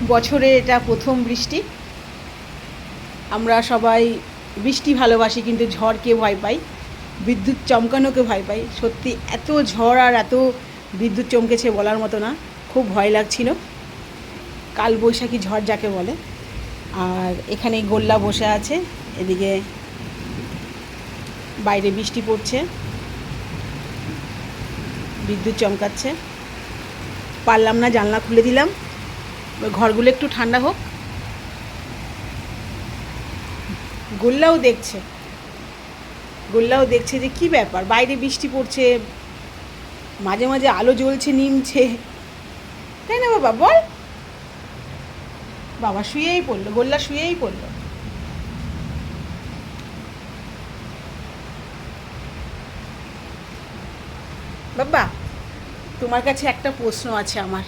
বছরে এটা প্রথম বৃষ্টি। আমরা সবাই বৃষ্টি ভালোবাসি, কিন্তু ঝড়কে ভয় পাই, বিদ্যুৎ চমকানোকে ভয় পাই। সত্যি এত ঝড় আর এত বিদ্যুৎ চমকেছে বলার মতো না, খুব ভয় লাগছিল। কাল বৈশাখী ঝড় যাকে বলে। আর এখানে গোল্লা বসে আছে, এদিকে বাইরে বৃষ্টি পড়ছে, বিদ্যুৎ চমকাচ্ছে। পারলাম না, জানলা খুলে দিলাম, ঘরগুলো একটু ঠান্ডা হোক। গোল্লাও দেখছে যে কি ব্যাপার, বাইরে বৃষ্টি পড়ছে, মাঝে মাঝে আলো জ্বলছে নিমছে, তাই না বাবা? বল। বাবা শুয়েই পড়লো, গোল্লা শুয়েই পড়লো। বাবা, তোমার কাছে একটা প্রশ্ন আছে আমার,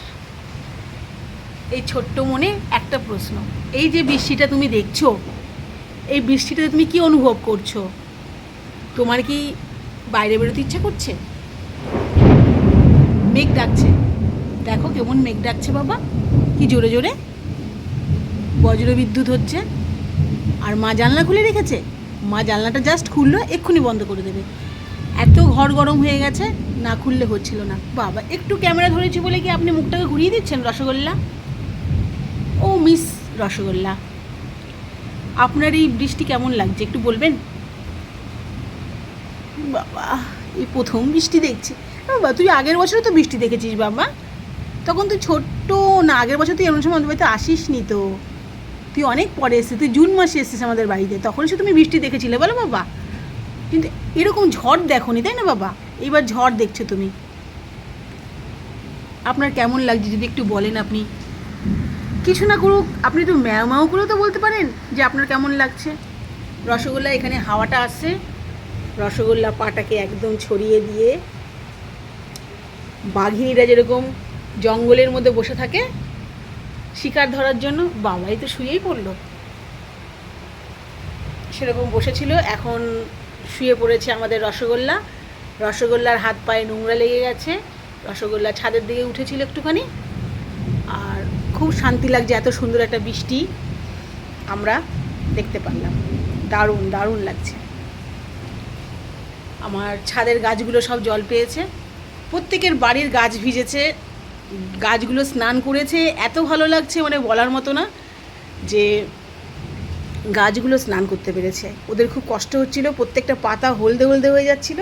এই ছোট্ট মনে একটা প্রশ্ন। এই যে বৃষ্টিটা তুমি দেখছো, এই বৃষ্টিটাতে তুমি কি অনুভব করছো? তোমার কি বাইরে বেরোতে ইচ্ছা করছে? মেঘ ডাকছে, দেখো কেমন মেঘ ডাকছে বাবা, কি জোরে জোরে বজ্র বিদ্যুৎ হচ্ছে। আর মা জানলা খুলে রেখেছে, মা জানলাটা জাস্ট খুললো, এক্ষুনি বন্ধ করে দেবে। এত ঘর গরম হয়ে গেছে, না খুললে হচ্ছিল না। বাবা, একটু ক্যামেরা ধরেছি বলে কি আপনি মুখটাকে ঘুরিয়ে দিচ্ছেন? রসগোল্লা, ও মিস রসগোল্লা, আপনার এই বৃষ্টি কেমন লাগছে একটু বলবেন? বাবা, এই প্রথম বৃষ্টি দেখছি। বাবা, তুই আগের বছরও তো বৃষ্টি দেখেছিস বাবা, তখন তুই ছোট্ট না, আগের বছর তুই এমন সময় আমাদের বাড়িতে আসিস নি তো, তুই অনেক পরে এসেছিস, তুই জুন মাসে এসেছিস আমাদের বাড়িতে, তখন সে তুমি বৃষ্টি দেখেছিলে বলো বাবা। কিন্তু এরকম ঝড় দেখোনি, তাই না বাবা? এইবার ঝড় দেখছো তুমি, আপনার কেমন লাগছে যদি একটু বলেন। আপনি কিছু না করুক, আপনি তো ম্যাও ম্যাও করেও তো বলতে পারেন যে আপনার কেমন লাগছে। রসগোল্লা, এখানে হাওয়াটা আসছে, রসগোল্লা পাটাকে একদম ছড়িয়ে দিয়ে, বাঘিনীরা যেরকম জঙ্গলের মধ্যে বসে থাকে শিকার ধরার জন্য, বাবাই তো শুয়েই পড়লো, সেরকম বসেছিল, এখন শুয়ে পড়েছে আমাদের রসগোল্লা। রসগোল্লার হাত পায়ে নোংরা লেগে গেছে, রসগোল্লা ছাদের দিকে উঠেছিল একটুখানি। আর খুব শান্তি লাগছে, এত সুন্দর একটা বৃষ্টি আমরা দেখতে পারলাম, দারুণ দারুণ লাগছে। আমার ছাদের গাছগুলো সব জল পেয়েছে, প্রত্যেকের বাড়ির গাছ ভিজেছে, গাছগুলো স্নান করেছে, এত ভালো লাগছে মানে বলার মতো না, যে গাছগুলো স্নান করতে পেরেছে। ওদের খুব কষ্ট হচ্ছিল, প্রত্যেকটা পাতা হলদে হলদে হয়ে যাচ্ছিল।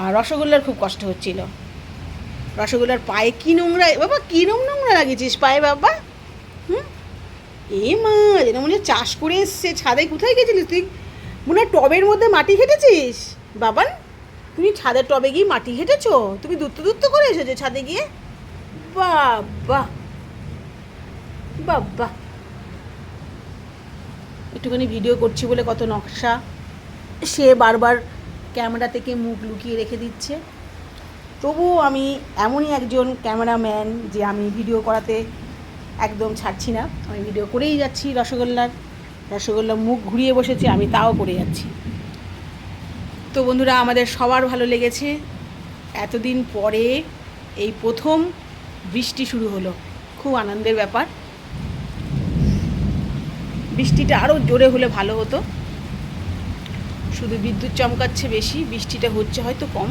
আর রসগোল্লার খুব কষ্ট হচ্ছিল, রসগোল্লার পায়ে কি নোংরা বাবা, কিরম নোংরা লাগিয়েছিস পায়ে বাবা। এ মা, যেন মনে হয় চাষ করে এসছে। ছাদে কোথায় গেছিলিস তুই? মনে হয় টবের মধ্যে মাটি ঘেটেছিস বাবান, তুমি ছাদের টবে গিয়ে মাটি ঘেটেছো? তুমি দূরত্ব করে এসেছো ছাদে গিয়ে? বাবা বাবা, একটুখানি ভিডিও করছি বলে কত নকশা, সে বারবার ক্যামেরা থেকে মুখ লুকিয়ে রেখে দিচ্ছে। তবুও আমি এমনই একজন ক্যামেরাম্যান যে আমি ভিডিও করাতে একদম ছাড়ছি না, আমি ভিডিও করেই যাচ্ছি। রসগোল্লা মুখ ঘুরিয়ে বসেছে, আমি তাও করে যাচ্ছি। তো বন্ধুরা, আমাদের সবার ভালো লেগেছে, এতদিন পরে এই প্রথম বৃষ্টি শুরু হলো, খুব আনন্দের ব্যাপার। বৃষ্টিটা আরও জোরে হলে ভালো হতো, শুধু বিদ্যুৎ চমকাচ্ছে বেশি, বৃষ্টিটা হচ্ছে হয়তো কম,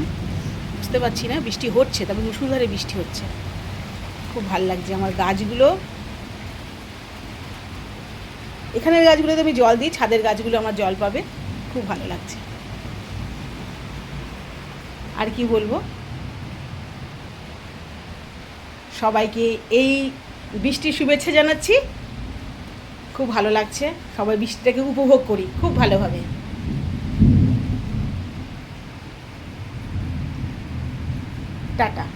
বুঝতে পারছি না। বৃষ্টি হচ্ছে, তবে মুষলধারে বৃষ্টি হচ্ছে, খুব ভাল লাগছে। আমার গাছগুলো, এখানের গাছগুলোতে আমি জল দিই, ছাদের গাছগুলো আমার জল পাবে, খুব ভালো লাগছে। আর কি বলবো, সবাইকে এই বৃষ্টির শুভেচ্ছা জানাচ্ছি, খুব ভালো লাগছে। সবাই বৃষ্টিটাকে উপভোগ করি খুব ভালোভাবে। টাটা।